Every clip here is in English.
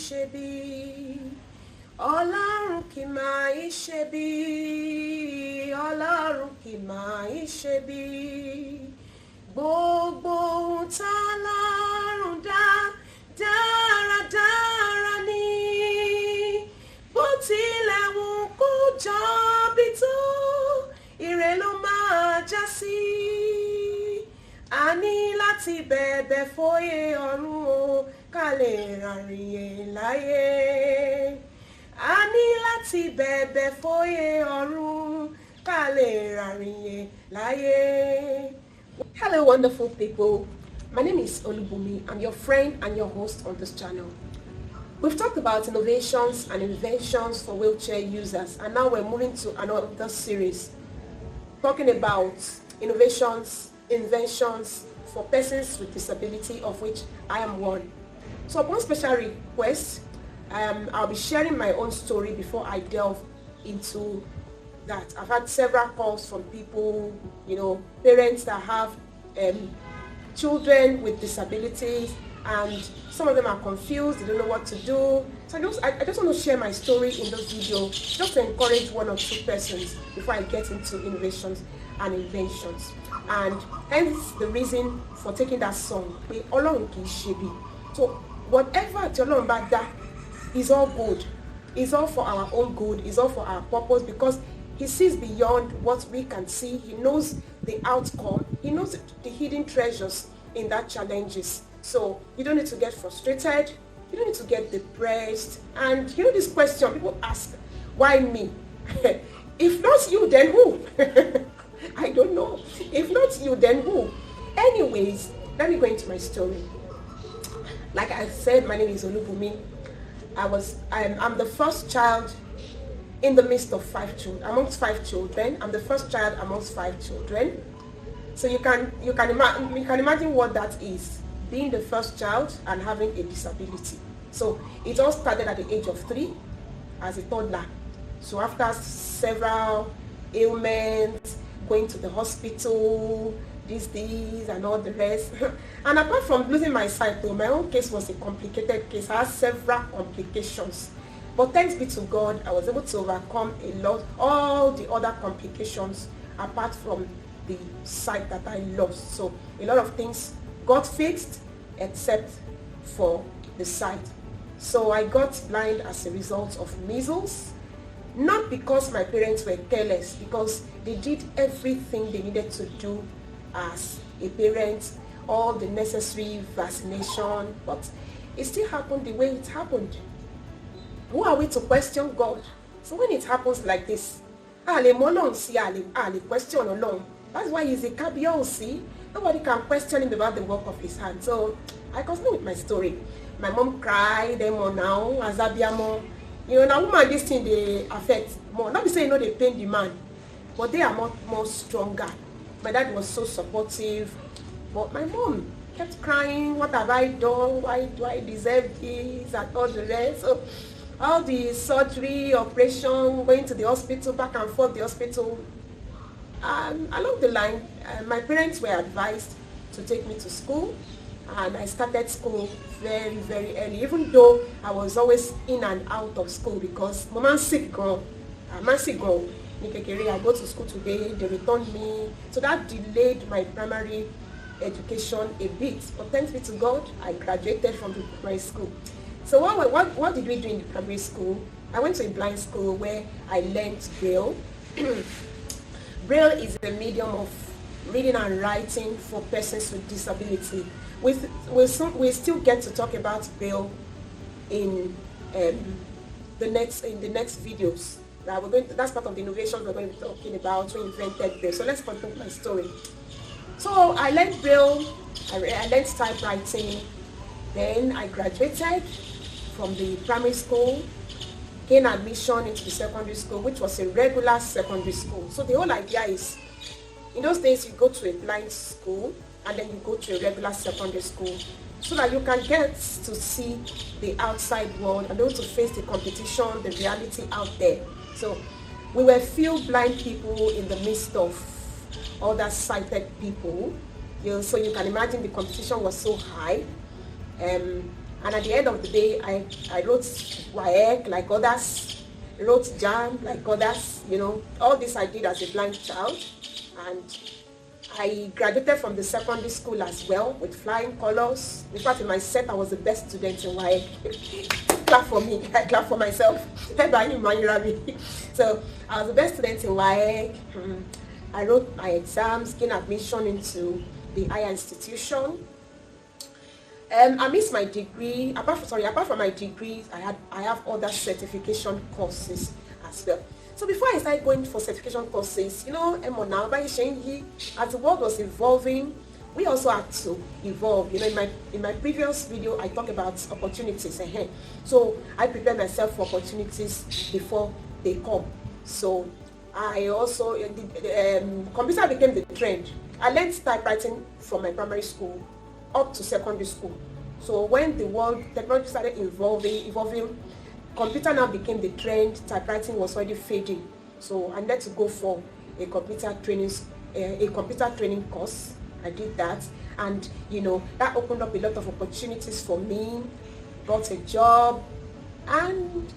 ṣe bí, Ọlọ́run kì máa ń ṣe bí, Ọlọ́run kì máa ń ṣe bí. Gbogbo ohun t'Ọlọ́run dá dáradára ni, bó tilẹ̀ wù kó jọ bí tó, ire ló máa já sí. A ní láti bẹ̀bẹ̀ fóyè ọ̀run o, ká lè ràrìnyè láyé. A ní láti bẹ̀bẹ̀ fóyè ọ̀run, ká lè ràrìnyè láyé. Hello wonderful people, my name is Olubunmi. I'm your friend and your host on this channel. We've talked about innovations and inventions for wheelchair users, and now we're moving to another series talking about innovations, inventions for persons with disability, of which I am one. So upon special request, I'll be sharing my own story before I delve into that. I've had several calls from people, parents that have children with disabilities, and some of them are confused, they don't know what to do. So I just want to share my story in this video, just to encourage one or two persons before I get into innovations and inventions. And hence the reason for taking that song, Ọlọ́run kì í ṣe bí. So whatever Ọlọ́run bá dá is all good, is all for our own good, is all for our purpose, because He sees beyond what we can see. He knows the outcome. He knows the hidden treasures in that challenges. So you don't need to get frustrated. You don't need to get depressed. And this question, people ask, why me? If not you, then who? I don't know. If not you, then who? Anyways, let me go into my story. Like I said, my name is Olubunmi. I'm the first child in the midst of 5 children, amongst 5 children. I'm the first child amongst 5 children. So you can imagine what that is, being the first child and having a disability. So it all started at the age of 3 as a toddler. So after several ailments, going to the hospital, these and all the rest. And apart from losing my sight, though, my own case was a complicated case. I had several complications. But thanks be to God, I was able to overcome all the other complications apart from the sight that I lost. So a lot of things got fixed except for the sight. So I got blind as a result of measles, not because my parents were careless, because they did everything they needed to do as a parent, all the necessary vaccination, but it still happened the way it happened. Who are we to question God? So when it happens like this, question alone. That's why he's a caregiver. Nobody can question him about the work of his hand. So I continue with my story. My mom cried, them on now, Azabiamo. Now woman, this thing they affect more. Not be saying they pain the man, but they are more stronger. My dad was so supportive, but my mom kept crying. What have I done? Why do I deserve this and all the rest? So all the surgery, operation, going to the hospital, back and forth the hospital. Along the line, my parents were advised to take me to school, and I started school very, very early, even though I was always in and out of school because Mama sick girl. I go to school today, they returned me. So that delayed my primary education a bit. But thanks be to God, I graduated from the primary school. So what did we do in the primary school? I went to a blind school where I learned Braille. Braille is a medium of reading and writing for persons with disability. We still get to talk about Braille in the next videos. That's part of the innovations we're going to be talking about. We invented Braille. So let's continue my story. So I learned Braille. I learned typewriting. Then I graduated from the primary school, gained admission into the secondary school, which was a regular secondary school. So the whole idea is, in those days, you go to a blind school and then you go to a regular secondary school so that you can get to see the outside world and be able to face the competition, the reality out there. So we were few blind people in the midst of other sighted people. So you can imagine the competition was so high. And at the end of the day, I wrote WAEC like others, wrote JAM like others, all this I did as a blind child. And I graduated from the secondary school as well with flying colors. In fact, in my set, I was the best student in WAEC. Clap for me, I clap for myself. So I was the best student in WAEC. I wrote my exams, gained admission into the higher institution. I missed my degree. Apart from my degree, I have other certification courses as well. So before I started going for certification courses, as the world was evolving, we also had to evolve. In my previous video, I talked about opportunities ahead. So I prepare myself for opportunities before they come. So I also, computer became the trend. I learned typewriting from my primary school up to secondary school. So when the world technology started evolving, computer now became the trend. Typewriting was already fading. So I had to go for a computer training course. I did that, and that opened up a lot of opportunities for me. Got a job, and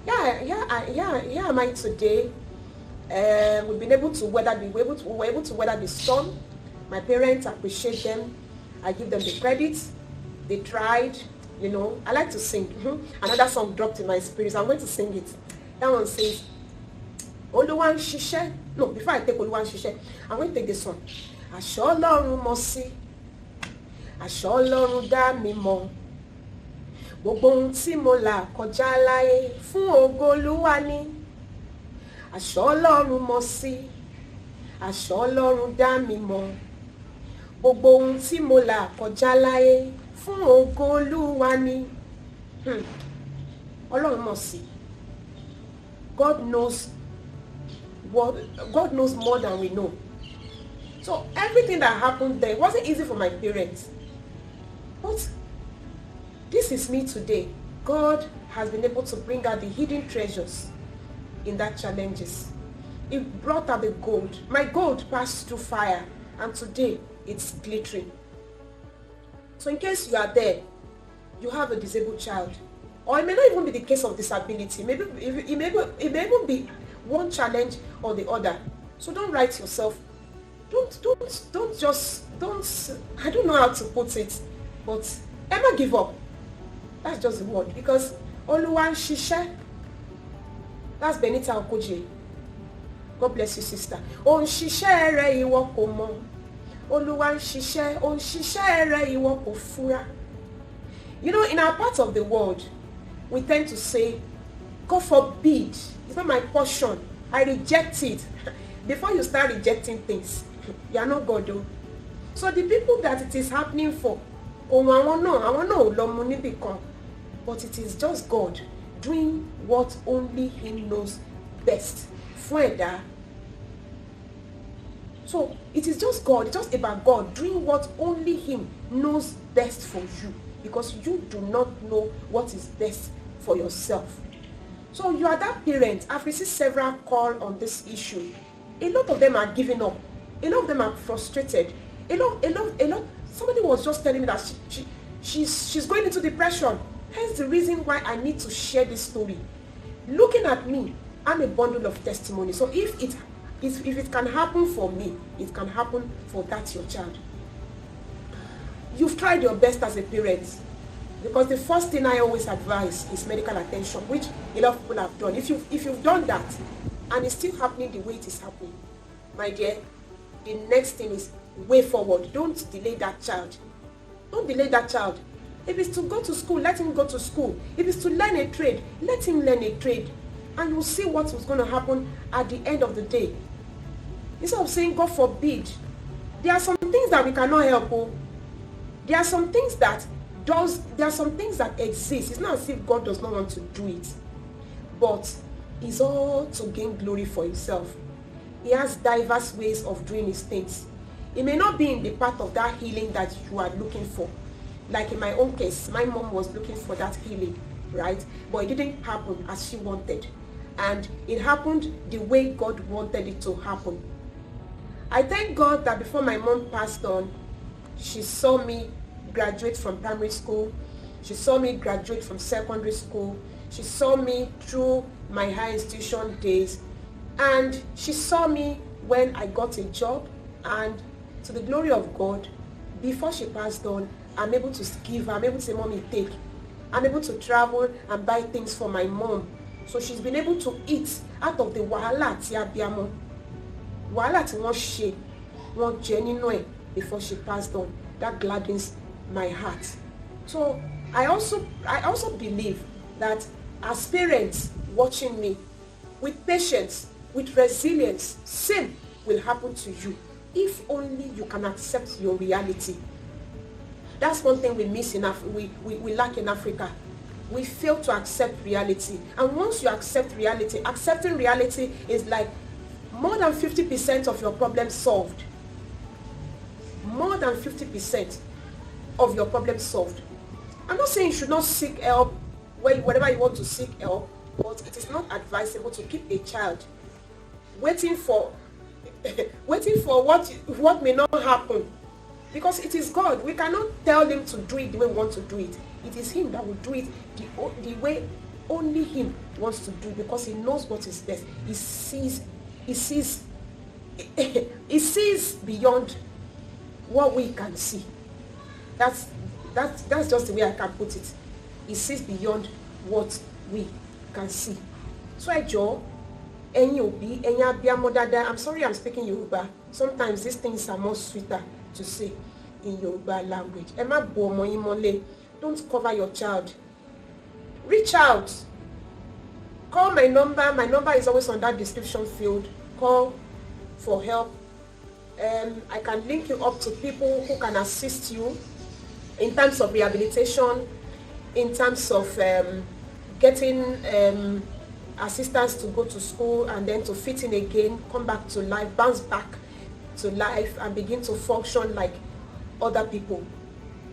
am I today. We've been able to weather we were able to weather the storm. My parents, appreciate them. I give them the credit. They tried. I like to sing. Another song dropped in my spirit, so I'm going to sing it. That one says, Olúwa ń ṣiṣẹ́. No, before I take Olúwa ń ṣiṣẹ́, I'm going to take this one. Àṣọ Ọlọ́run mọ̀ sí, àṣọ Ọlọ́run dá mi mọ̀. Gbogbo ohun tí mo là kọjá láyé fún ògo Olúwa ni. Àṣọ Ọlọ́run mọ̀ sí, àṣọ Ọlọ́run dá mi mọ̀. Gbogbo ohun tí mo là kọjá láyé fún ògo Olúwa ni. Ọlọ́run mọ̀ sí. God knows more than we know. So everything that happened there wasn't easy for my parents. But this is me today. God has been able to bring out the hidden treasures in that challenges. It brought out the gold. My gold passed through fire, and today it's glittering. So in case you are there, you have a disabled child, or it may not even be the case of disability. Maybe it may even be one challenge or the other. So don't write yourself. Don't I don't know how to put it, but never give up. That's just the word, because Olúwa ń ṣiṣẹ́. That's Benita Okoje. God bless you, sister. Ó ń ṣiṣẹ́ rẹ̀ ìwọ kò mọ̀. Olúwa ń ṣiṣẹ́, ó ń ṣiṣẹ́ rẹ̀ ìwọ kò fura. In our part of the world, we tend to say, God forbid, it's not my portion. I reject it. Before you start rejecting things, you are not God though. So the people that it is happening for, but it is just God doing what only Him knows best. So it is just God, it's just about God doing what only Him knows best for you, because you do not know what is best for yourself. So you are that parent. I've received several calls on this issue. A lot of them are giving up. A lot of them are frustrated. A lot. Somebody was just telling me that she's going into depression. Hence the reason why I need to share this story. Looking at me, I'm a bundle of testimony. So if it can happen for me, it can happen for that your child. You've tried your best as a parent, because the first thing I always advise is medical attention, which a lot of people have done. If you've done that and it's still happening the way it is happening, my dear, the next thing is way forward. Don't delay that child. Don't delay that child. If it's to go to school, let him go to school. If it's to learn a trade, let him learn a trade. And you'll see what is going to happen at the end of the day. Instead of saying, God forbid, there are some things that we cannot help. There are some things that exist. It's not as if God does not want to do it, but it's all to gain glory for Himself. He has diverse ways of doing His things. It may not be in the part of that healing that you are looking for. Like in my own case, my mom was looking for that healing, right? But it didn't happen as she wanted. And it happened the way God wanted it to happen. I thank God that before my mom passed on, she saw me graduate from primary school. She saw me graduate from secondary school. She saw me through my high institution days. And she saw me when I got a job. And to the glory of God, before she passed on, I'm able to give her, I'm able to say, Mommy, take. I'm able to travel and buy things for my mom. So she's been able to eat out of the wahala tí abiyamọ. Wahala tí wọ́n ṣe, wọ́n jẹ nínú ẹ̀ before she passed on. That gladdens my heart. So I also believe that as parents watching me, with patience, with resilience, same will happen to you if only you can accept your reality. That's one thing we miss in we lack in Africa. We fail to accept reality. And once you accept reality, accepting reality is like more than 50% of your problem solved. More than 50% of your problem solved. I'm not saying you should not seek help whenever you want to seek help, but it is not advisable to keep a child waiting for what may not happen. Because it is God. We cannot tell him to do it the way we want to do it. It is him that will do it the way only him wants to do, because he knows what is best. He sees beyond what we can see. That's just the way I can put it. He sees beyond what we can see. So ẹjọ́, ẹ̀yin òbí, ẹ̀yin abiyamọ dáadáa, I'm sorry I'm speaking Yoruba. Sometimes these things are more sweeter to say in Yoruba language. Ẹ má bo ọmọ yín mọ́lé. Don't cover your child. Reach out. Call my number. My number is always on that description field. Call for help. I can link you up to people who can assist you in terms of rehabilitation, in terms of getting assistance to go to school and then to fit in again, come back to life, bounce back to life and begin to function like other people.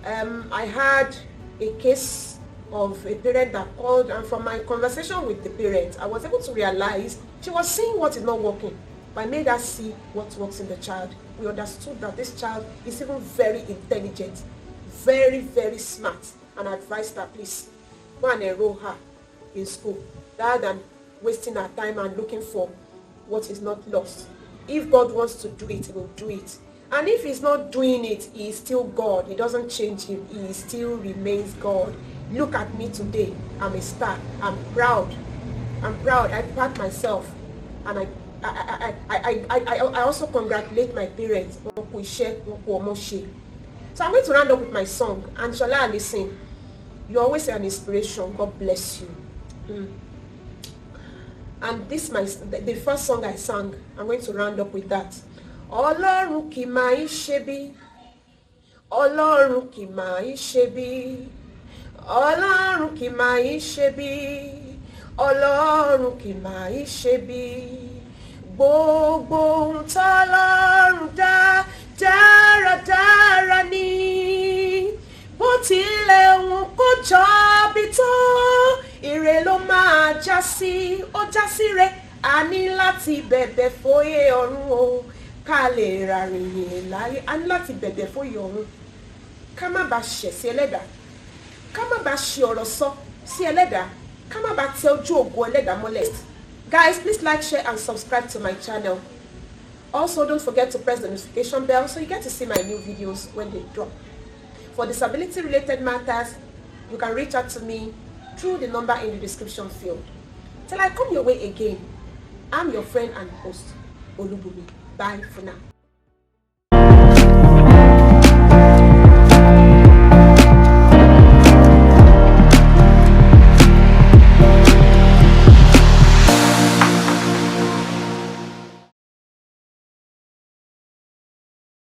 I had a case of a parent that called, and from my conversation with the parent, I was able to realize she was seeing what is not working, but I made her see what works in the child. We understood that this child is even very intelligent, very, very smart, and I advised her, please, go and enroll her in school, rather than wasting her time and looking for what is not lost. If God wants to do it, he will do it. And if he's not doing it, he is still God. He doesn't change him. He still remains God. Look at me today. I'm a star. I'm proud. I'm proud. I pat myself. And I also congratulate my parents. So I'm going to round up with my song. And Shola, listen. You're always an inspiration. God bless you. And this is the first song I sang. I'm going to round up with that. Ọlọ́run kì máa ń ṣe bí, Ọlọ́run kì máa ń ṣe bí, Ọlọ́run kì máa ń ṣe bí, Ọlọ́run kì máa ń ṣe bí. Gbogbo ohun t'Ọlọ́run dá dáradára ni. Bó tilẹ̀ wù kó jọ bí tó, ire ló máa já sí, ó já sí re. A ní láti bẹ̀bẹ̀ fóyè ọ̀run o. Ká lè ràrìnyè láyé, a ní láti bẹ̀bẹ̀ fóyè ọ̀run. Ká má bàa ṣẹ̀ sí ẹlẹ́dàá, ká má bàa ṣe ọ̀rọ̀ sọ sí ẹlẹ́dàá, ká má bàa tẹ ojú ògo ẹlẹ́dàá mọ́lẹ̀. Guys, please like, share and subscribe to my channel. Also, don't forget to press the notification bell so you get to see my new videos when they drop. For disability related matters, you can reach out to me through the number in the description field. Till I come your way again, I'm your friend and host, Olubunmi. Bye for now.